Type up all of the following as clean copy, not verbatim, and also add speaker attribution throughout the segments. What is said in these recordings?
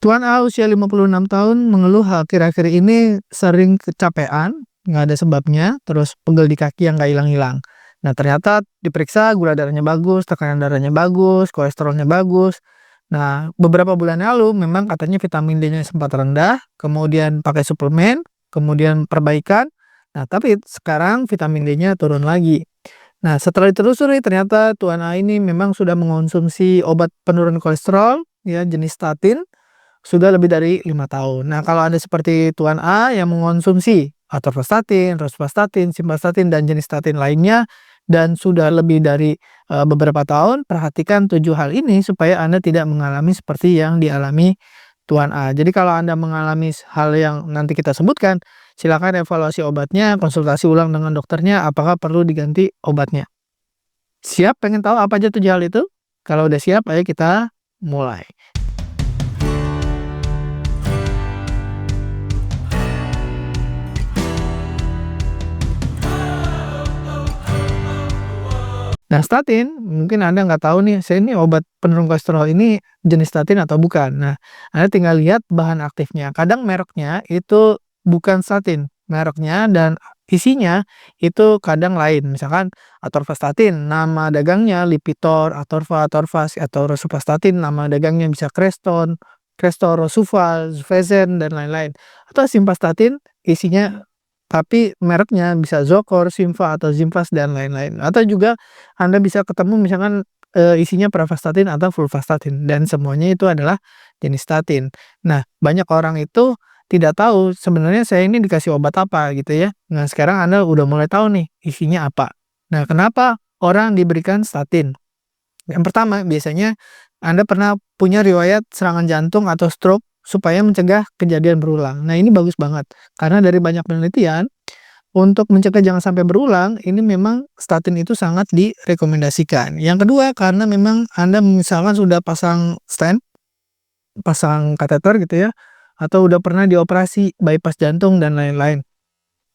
Speaker 1: Tuan A usia 56 tahun mengeluh akhir-akhir ini sering kecapean, nggak ada sebabnya, terus pegel di kaki yang nggak hilang-hilang. Nah, ternyata diperiksa gula darahnya bagus, tekanan darahnya bagus, kolesterolnya bagus. Nah, beberapa bulan lalu memang katanya vitamin D-nya sempat rendah, kemudian pakai suplemen, kemudian perbaikan. Nah, tapi sekarang vitamin D-nya turun lagi. Nah, setelah ditelusuri ternyata Tuan A ini memang sudah mengonsumsi obat penurun kolesterol ya jenis statin sudah lebih dari 5 tahun. Nah, kalau Anda seperti Tuan A yang mengonsumsi atorvastatin, rosuvastatin, simvastatin, dan jenis statin lainnya dan sudah lebih dari beberapa tahun, perhatikan 7 hal ini supaya Anda tidak mengalami seperti yang dialami Tuan A. Jadi kalau Anda mengalami hal yang nanti kita sebutkan, silakan evaluasi obatnya, konsultasi ulang dengan dokternya apakah perlu diganti obatnya. Siap pengen tahu apa aja 7 hal itu? Kalau udah siap, ayo kita mulai. Nah, statin, mungkin Anda nggak tahu nih, saya ini obat penurun kolesterol ini jenis statin atau bukan. Nah, Anda tinggal lihat bahan aktifnya. Kadang mereknya itu bukan statin, mereknya dan isinya itu kadang lain. Misalkan atorvastatin, nama dagangnya Lipitor, Atorva, Atorvas, atau rosuvastatin, nama dagangnya bisa Creston, Crestor, Rosuval, Zufezen, dan lain-lain. Atau simvastatin, isinya tapi mereknya bisa Zocor, Simva, atau Zimvas, dan lain-lain. Atau juga Anda bisa ketemu misalkan isinya pravastatin atau fulvastatin, dan semuanya itu adalah jenis statin. Nah, banyak orang itu tidak tahu sebenarnya saya ini dikasih obat apa gitu ya. Nah, sekarang Anda udah mulai tahu nih isinya apa. Nah, kenapa orang diberikan statin? Yang pertama, biasanya Anda pernah punya riwayat serangan jantung atau stroke supaya mencegah kejadian berulang. Nah, ini bagus banget. Karena dari banyak penelitian, untuk mencegah jangan sampai berulang, ini memang statin itu sangat direkomendasikan. Yang kedua, karena memang Anda misalkan sudah pasang stent, pasang kateter gitu ya, atau udah pernah dioperasi bypass jantung dan lain-lain.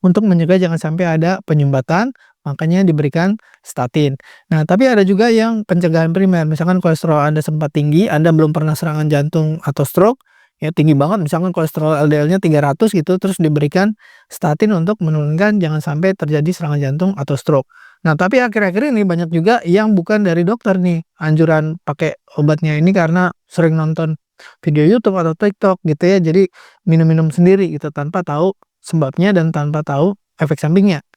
Speaker 1: Untuk mencegah jangan sampai ada penyumbatan, makanya diberikan statin. Nah, tapi ada juga yang pencegahan primer, misalkan kolesterol Anda sempat tinggi, Anda belum pernah serangan jantung atau stroke, ya tinggi banget, misalkan kolesterol LDL-nya 300 gitu, terus diberikan statin untuk menurunkan jangan sampai terjadi serangan jantung atau stroke. Nah, tapi akhir-akhir ini banyak juga yang bukan dari dokter nih, anjuran pakai obatnya ini karena sering nonton video YouTube atau TikTok gitu ya, jadi minum-minum sendiri gitu tanpa tahu sebabnya dan tanpa tahu efek sampingnya.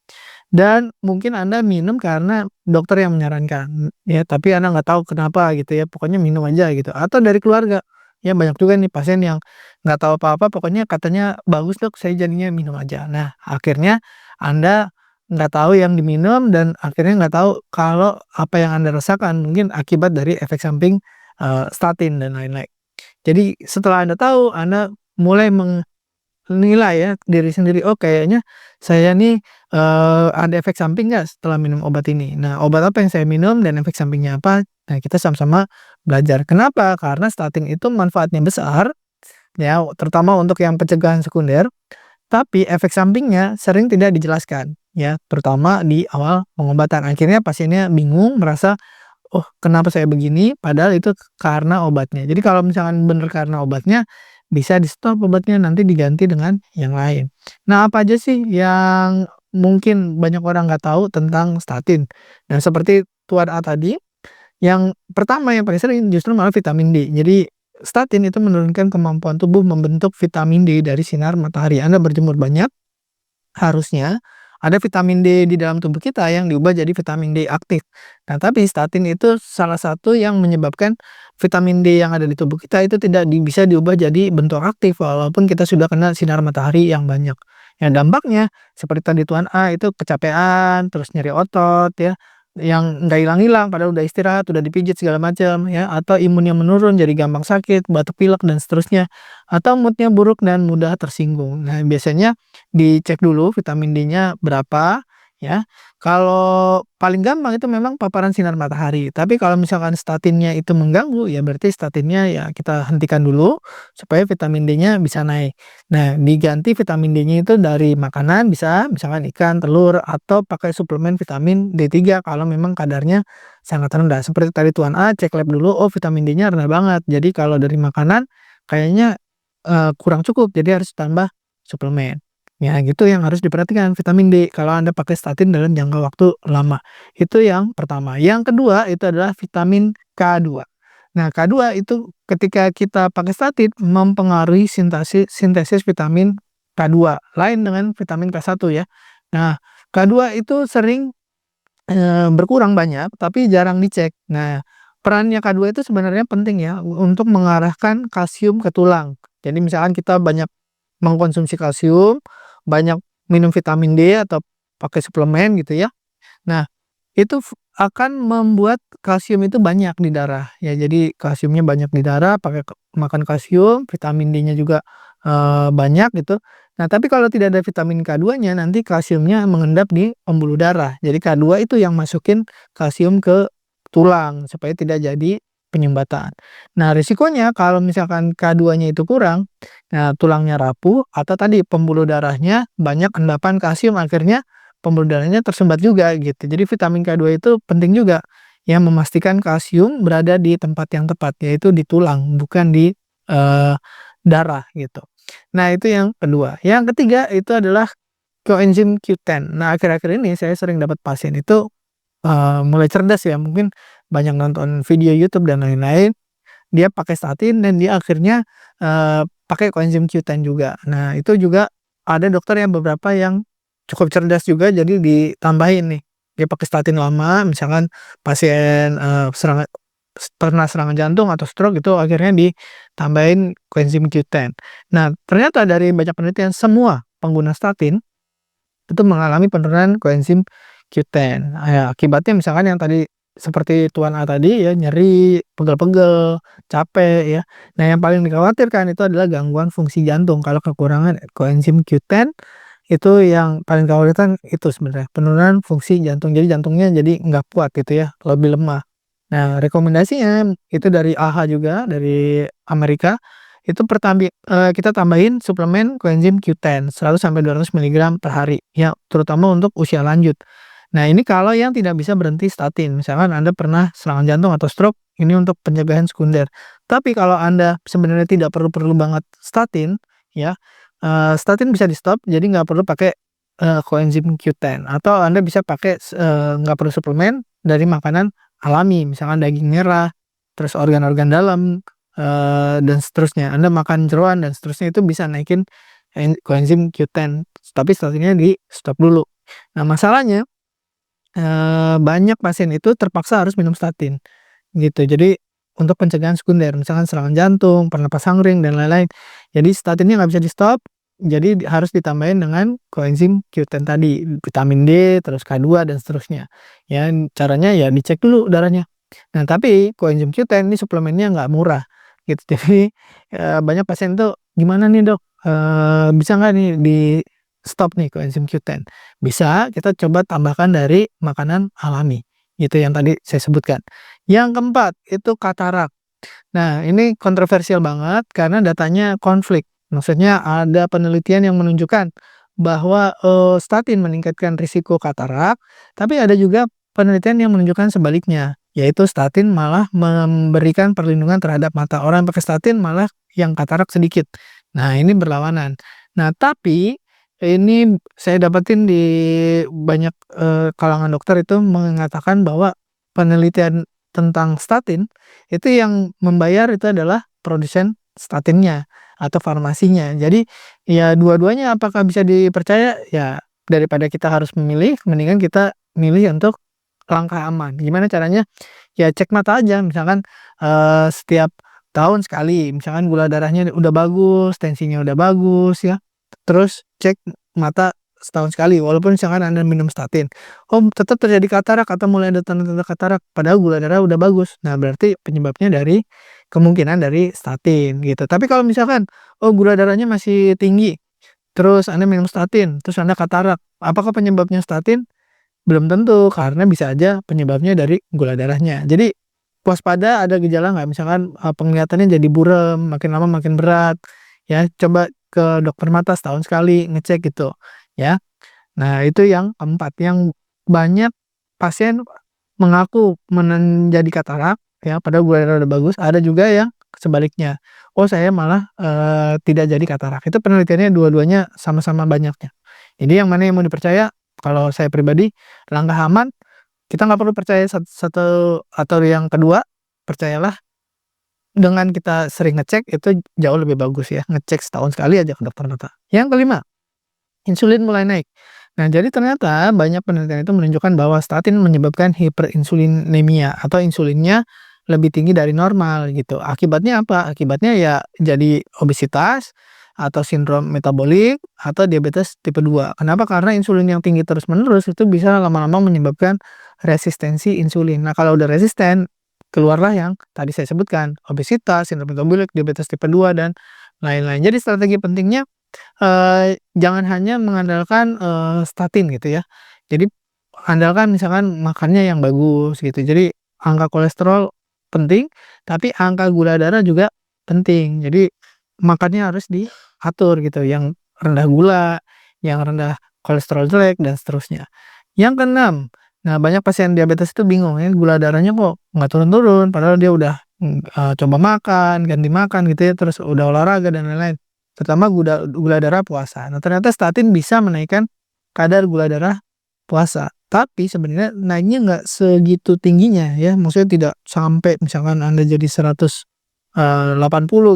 Speaker 1: Dan mungkin Anda minum karena dokter yang menyarankan, ya, tapi Anda nggak tahu kenapa gitu ya, pokoknya minum aja gitu. Atau dari keluarga, ya banyak juga nih pasien yang nggak tahu apa-apa, pokoknya katanya, "Bagus dok, saya jadinya minum aja." Nah, akhirnya Anda nggak tahu yang diminum dan akhirnya nggak tahu kalau apa yang Anda rasakan mungkin akibat dari efek samping statin dan lain-lain. Jadi setelah Anda tahu, Anda mulai nilai ya diri sendiri, "Oh kayaknya saya nih, ada efek samping nggak setelah minum obat ini? Nah, obat apa yang saya minum dan efek sampingnya apa?" Nah, kita sama-sama belajar. Kenapa? Karena statin itu manfaatnya besar, ya, terutama untuk yang pencegahan sekunder, tapi efek sampingnya sering tidak dijelaskan, ya, terutama di awal pengobatan. Akhirnya pasiennya bingung, merasa, "Oh, kenapa saya begini?" Padahal itu karena obatnya. Jadi kalau misalkan bener karena obatnya, bisa di-stop obatnya, nanti diganti dengan yang lain. Nah, apa aja sih yang mungkin banyak orang nggak tahu tentang statin? Nah, seperti Tuan A tadi, yang pertama yang paling sering justru malah vitamin D. Jadi, statin itu menurunkan kemampuan tubuh membentuk vitamin D dari sinar matahari. Anda berjemur banyak, harusnya ada vitamin D di dalam tubuh kita yang diubah jadi vitamin D aktif. Nah, tapi statin itu salah satu yang menyebabkan vitamin D yang ada di tubuh kita itu tidak bisa diubah jadi bentuk aktif walaupun kita sudah kena sinar matahari yang banyak. Yang dampaknya seperti tadi Tuan A itu kecapean, terus nyeri otot ya, yang nggak hilang-hilang padahal udah istirahat, udah dipijit segala macam ya, atau imunnya menurun jadi gampang sakit, batuk pilek dan seterusnya, atau mood-nya buruk dan mudah tersinggung. Nah, biasanya dicek dulu vitamin D-nya berapa ya. Kalau paling gampang itu memang paparan sinar matahari. Tapi kalau misalkan statinnya itu mengganggu, ya berarti statinnya ya kita hentikan dulu supaya vitamin D-nya bisa naik. Nah, diganti vitamin D-nya itu dari makanan bisa, misalkan ikan, telur, atau pakai suplemen vitamin D3 kalau memang kadarnya sangat rendah. Seperti tadi Tuan A cek lab dulu, oh vitamin D-nya rendah banget. Jadi kalau dari makanan kayaknya kurang cukup, jadi harus tambah suplemen. Ya gitu yang harus diperhatikan vitamin D kalau Anda pakai statin dalam jangka waktu lama. Itu yang pertama. Yang kedua itu adalah vitamin K2. Nah, K2 itu ketika kita pakai statin mempengaruhi sintesis vitamin K2, lain dengan vitamin K1 ya. Nah, K2 itu sering berkurang banyak, tapi jarang dicek. Nah, perannya K2 itu sebenarnya penting ya, untuk mengarahkan kalsium ke tulang. Jadi misalkan kita banyak mengkonsumsi kalsium, banyak minum vitamin D atau pakai suplemen gitu ya. Nah, itu akan membuat kalsium itu banyak di darah, ya. Jadi kalsiumnya banyak di darah, pakai makan kalsium, vitamin D-nya juga, banyak gitu. Nah, tapi kalau tidak ada vitamin K2-nya, nanti kalsiumnya mengendap di pembuluh darah. Jadi K2 itu yang masukin kalsium ke tulang, supaya tidak jadi penyumbatan. Nah, risikonya kalau misalkan K2-nya itu kurang, nah tulangnya rapuh atau tadi pembuluh darahnya banyak endapan kalsium, akhirnya pembuluh darahnya tersumbat juga gitu. Jadi vitamin K2 itu penting juga, ya memastikan kalsium berada di tempat yang tepat, yaitu di tulang, bukan di, darah gitu. Nah, itu yang kedua. Yang ketiga itu adalah coenzim Q10. Nah, akhir-akhir ini saya sering dapat pasien itu, mulai cerdas ya, mungkin banyak nonton video YouTube dan lain-lain, dia pakai statin dan dia akhirnya, pakai coenzim Q10 juga. Nah, itu juga ada dokter yang beberapa yang cukup cerdas juga, jadi ditambahin nih. Dia pakai statin lama, misalkan pasien, pernah serangan jantung atau stroke itu akhirnya ditambahin coenzim Q10. Nah, ternyata dari banyak penelitian semua pengguna statin itu mengalami penurunan coenzim Q10. Ya, akibatnya misalkan yang tadi seperti Tuan A tadi ya, nyeri, pegel-pegel, capek ya. Nah, yang paling dikhawatirkan itu adalah gangguan fungsi jantung. Kalau kekurangan coenzim Q10 itu yang paling dikhawatirkan itu sebenarnya, penurunan fungsi jantung. Jadi jantungnya jadi nggak kuat gitu ya, lebih lemah. Nah, rekomendasinya itu dari AHA juga, dari Amerika, itu kita tambahin suplemen coenzim Q10 100 sampai 200 miligram per hari, ya terutama untuk usia lanjut. Nah, ini kalau yang tidak bisa berhenti statin, misalkan Anda pernah serangan jantung atau stroke, ini untuk pencegahan sekunder. Tapi kalau Anda sebenarnya tidak perlu banget statin, ya, statin bisa di-stop, jadi nggak perlu pakai, coenzim Q10 atau Anda bisa pakai nggak perlu suplemen dari makanan alami, misalkan daging merah, terus organ-organ dalam, dan seterusnya. Anda makan jeroan dan seterusnya, itu bisa naikin coenzim Q10, tapi statinnya di-stop dulu. Nah, masalahnya, banyak pasien itu terpaksa harus minum statin, gitu. Jadi untuk pencegahan sekunder, misalkan serangan jantung, pernapasan ring, dan lain-lain. Jadi statinnya nggak bisa di-stop, jadi harus ditambahin dengan coenzim Q10 tadi, vitamin D, terus K2 dan seterusnya. Ya, caranya ya dicek dulu darahnya. Nah, tapi coenzim Q10 ini suplemennya nggak murah, gitu. Jadi, banyak pasien tuh, "Gimana nih Dok, bisa nggak nih di-stop nih coenzim Q10?" Bisa, kita coba tambahkan dari makanan alami, gitu yang tadi saya sebutkan. Yang keempat, itu katarak. Nah, ini kontroversial banget karena datanya konflik. Maksudnya ada penelitian yang menunjukkan bahwa, statin meningkatkan risiko katarak, tapi ada juga penelitian yang menunjukkan sebaliknya, yaitu statin malah memberikan perlindungan terhadap mata. Orang yang pakai statin malah yang katarak sedikit. Nah, ini berlawanan. Nah, tapi ini saya dapetin di banyak, kalangan dokter itu mengatakan bahwa penelitian tentang statin itu yang membayar itu adalah produsen statinnya atau farmasinya. Jadi, ya dua-duanya apakah bisa dipercaya? Ya daripada kita harus memilih, mendingan kita milih untuk langkah aman. Gimana caranya? Ya cek mata aja, misalkan, setiap tahun sekali, misalkan gula darahnya udah bagus, tensinya udah bagus ya, terus cek mata setahun sekali, walaupun misalkan Anda minum statin. Oh, tetap terjadi katarak atau mulai ada tanda-tanda katarak, padahal gula darah udah bagus. Nah, berarti penyebabnya dari kemungkinan dari statin gitu. Tapi kalau misalkan, oh gula darahnya masih tinggi, terus Anda minum statin, terus Anda katarak, apakah penyebabnya statin? Belum tentu, karena bisa aja penyebabnya dari gula darahnya. Jadi, waspada, ada gejala nggak? Misalkan, penglihatannya jadi buram, makin lama makin berat, ya coba ke dokter mata setahun sekali, ngecek gitu, ya. Nah, itu yang keempat, yang banyak pasien mengaku menjadi katarak, ya padahal gula darah udah bagus. Ada juga yang sebaliknya. Oh saya malah, tidak jadi katarak. Itu penelitiannya dua-duanya sama-sama banyaknya. Jadi yang mana yang mau dipercaya, kalau saya pribadi langkah aman, kita nggak perlu percaya satu atau yang kedua, percayalah dengan kita sering ngecek itu jauh lebih bagus ya, ngecek setahun sekali aja ke dokter mata. Yang kelima, insulin mulai naik. Nah, jadi ternyata banyak penelitian itu menunjukkan bahwa statin menyebabkan hiperinsulinemia atau insulinnya lebih tinggi dari normal gitu. Akibatnya apa? Akibatnya ya jadi obesitas atau sindrom metabolik atau diabetes tipe 2. Kenapa? Karena insulin yang tinggi terus-menerus itu bisa lama-lama menyebabkan resistensi insulin. Nah, kalau udah resisten, keluarlah yang tadi saya sebutkan, obesitas, sindrom metabolik, diabetes tipe 2 dan lain-lain. Jadi strategi pentingnya jangan hanya mengandalkan, statin gitu ya. Jadi andalkan misalkan makannya yang bagus gitu. Jadi angka kolesterol penting, tapi angka gula darah juga penting. Jadi makannya harus diatur gitu, yang rendah gula, yang rendah kolesterol jelek dan seterusnya. Yang keenam, nah banyak pasien diabetes itu bingung ya, gula darahnya kok nggak turun-turun, padahal dia udah, coba makan, ganti makan gitu ya, terus udah olahraga dan lain-lain. Terutama gula darah puasa. Nah, ternyata statin bisa menaikkan kadar gula darah puasa, tapi sebenarnya naiknya nggak segitu tingginya ya, maksudnya tidak sampai misalkan Anda jadi 180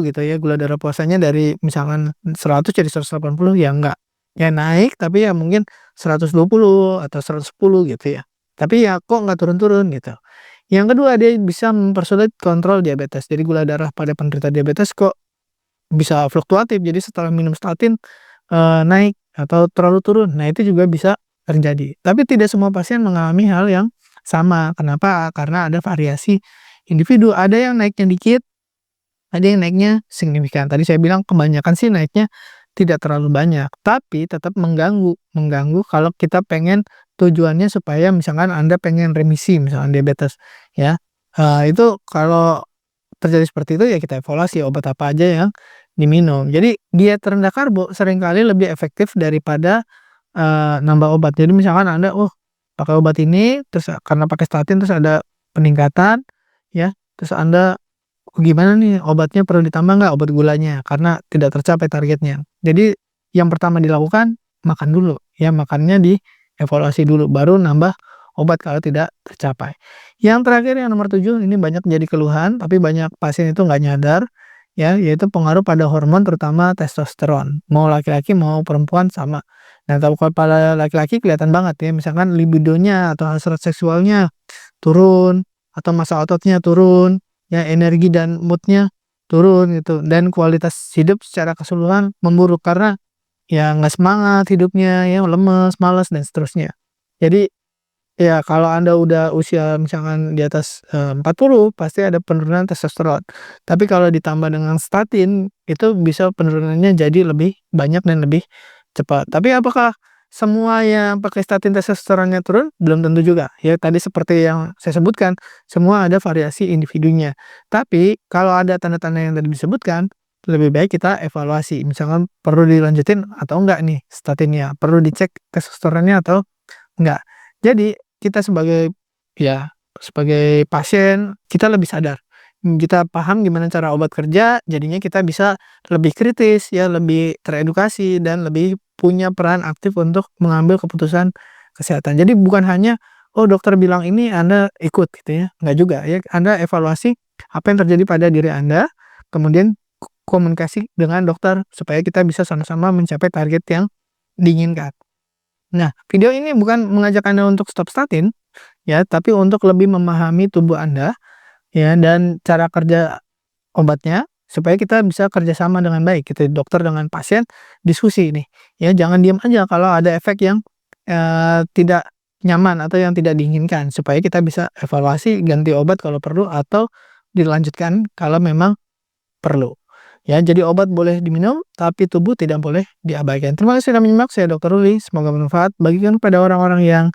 Speaker 1: gitu ya, gula darah puasanya dari misalkan 100 jadi 180 ya enggak. Ya naik, tapi ya mungkin 120 atau 110 gitu ya. Tapi ya kok nggak turun-turun gitu. Yang kedua, dia bisa mempersulit kontrol diabetes. Jadi gula darah pada penderita diabetes kok bisa fluktuatif, jadi setelah minum statin, naik atau terlalu turun. Nah, itu juga bisa terjadi. Tapi tidak semua pasien mengalami hal yang sama. Kenapa? Karena ada variasi individu. Ada yang naiknya dikit, ada yang naiknya signifikan. Tadi saya bilang kebanyakan sih naiknya tidak terlalu banyak, tapi tetap mengganggu. Mengganggu kalau kita pengen tujuannya supaya misalkan Anda pengen remisi misalkan diabetes ya, itu kalau terjadi seperti itu ya kita evaluasi obat apa aja yang diminum. Jadi diet rendah karbo seringkali lebih efektif daripada, nambah obat. Jadi misalkan Anda, pakai obat ini terus karena pakai statin terus ada peningkatan ya, terus Anda, gimana nih obatnya perlu ditambah nggak obat gulanya? Karena tidak tercapai targetnya. Jadi yang pertama dilakukan makan dulu ya, makannya dievaluasi dulu baru nambah obat kalau tidak tercapai. Yang terakhir yang nomor 7 ini banyak jadi keluhan, tapi banyak pasien itu nggak nyadar ya, yaitu pengaruh pada hormon terutama testosteron. Mau laki-laki mau perempuan sama. Nah, kalau pada laki-laki kelihatan banget ya, misalkan libidonya atau hasrat seksualnya turun, atau massa ototnya turun, ya energi dan mood-nya turun gitu, dan kualitas hidup secara keseluruhan memburuk karena ya nggak semangat hidupnya ya, lemes, malas dan seterusnya. Jadi ya kalau Anda udah usia misalkan di atas, 40 pasti ada penurunan testosteron. Tapi kalau ditambah dengan statin, itu bisa penurunannya jadi lebih banyak dan lebih cepat. Tapi apakah semua yang pakai statin testosteronnya turun? Belum tentu juga. Ya tadi seperti yang saya sebutkan, semua ada variasi individunya. Tapi kalau ada tanda-tanda yang tadi disebutkan, lebih baik kita evaluasi. Misalkan perlu dilanjutin atau enggak nih statinnya, perlu dicek testosteronnya atau enggak. Jadi kita sebagai pasien, kita lebih sadar. Kita paham gimana cara obat kerja, jadinya kita bisa lebih kritis ya, lebih teredukasi dan lebih punya peran aktif untuk mengambil keputusan kesehatan. Jadi bukan hanya, "Oh dokter bilang ini Anda ikut," gitu ya, enggak juga ya. Anda evaluasi apa yang terjadi pada diri Anda, kemudian komunikasi dengan dokter supaya kita bisa sama-sama mencapai target yang diinginkan. Nah, video ini bukan mengajak Anda untuk stop statin, ya, tapi untuk lebih memahami tubuh Anda, ya, dan cara kerja obatnya, supaya kita bisa kerjasama dengan baik, gitu, dokter dengan pasien, diskusi nih, ya, jangan diam aja kalau ada efek yang, tidak nyaman atau yang tidak diinginkan, supaya kita bisa evaluasi, ganti obat kalau perlu, atau dilanjutkan kalau memang perlu. Ya, jadi obat boleh diminum, tapi tubuh tidak boleh diabaikan. Terima kasih sudah menyimak, saya Dr. Ruli, semoga bermanfaat, bagikan kepada orang-orang yang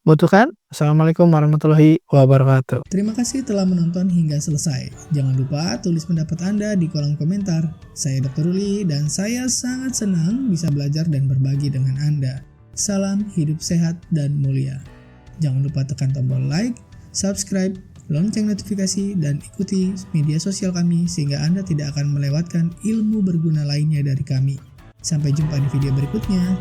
Speaker 1: butuhkan. Assalamualaikum warahmatullahi wabarakatuh.
Speaker 2: Terima kasih telah menonton hingga selesai. Jangan lupa tulis pendapat Anda di kolom komentar. Saya Dr. Ruli dan saya sangat senang bisa belajar dan berbagi dengan Anda. Salam hidup sehat dan mulia. Jangan lupa tekan tombol like, subscribe, lonceng notifikasi, dan ikuti media sosial kami sehingga Anda tidak akan melewatkan ilmu berguna lainnya dari kami. Sampai jumpa di video berikutnya.